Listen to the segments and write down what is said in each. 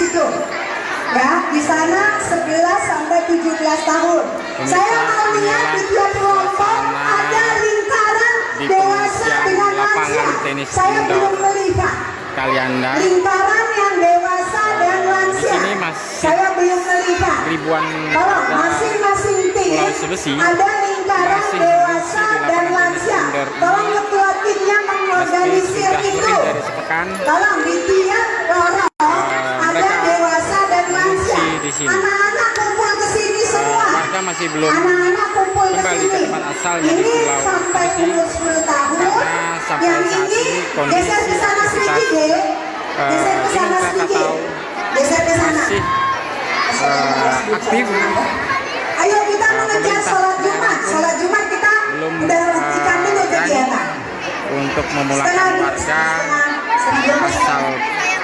situ. Ya, di sana 11 sampai 17 tahun. Saya mau lihat di tiap kelompok ada lingkaran dewasa dengan lansia. Saya belum melihat Kalianda. lingkaran yang dewasa dan lansia. Di sini masih saya belum melihat. Ribuan Kalau masing-masing tim ada lingkaran dewasa dan lansia. Tolong ketua timnya mengorganisir itu. Tolong di tiap lorong ada dewasa dan lansia. Anak-anak kumpul ke sini semua. Warga masih belum Anak-anak kumpul ke kembali ke sini. tempat asalnya di Ini Pulau sampai Sulawesi. umur 10 tahun. Karena sampai Yang saat ini ini kondisi geser ke sana sedikit deh. Geser ke sana Gunung sedikit. Krakatau Geser ke sana. masih aktif. Ayo kita mengejar sholat Jumat. Sholat Jumat kita Belum udah hentikan dulu kegiatan. untuk memulangkan warga asal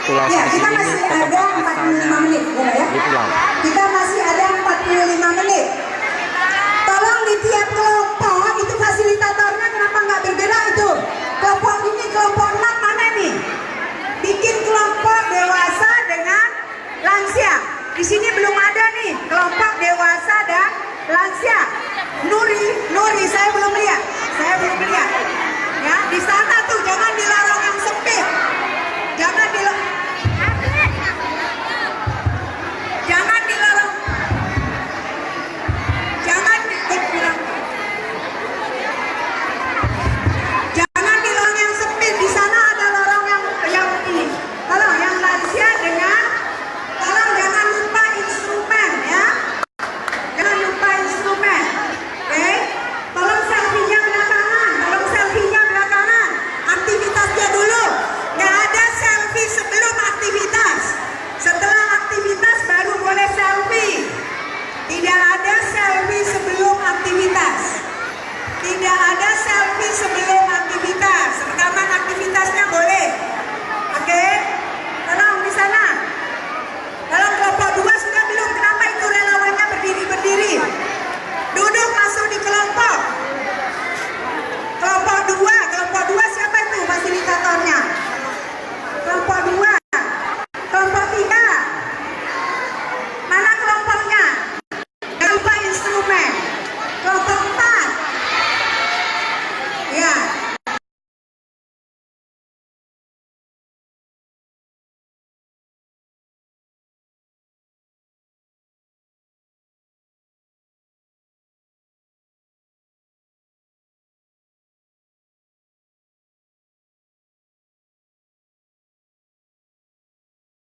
Pulau Ya, Sulawesi kita ini masih ke ada tempat 45 asalnya menit, ya. di pulau.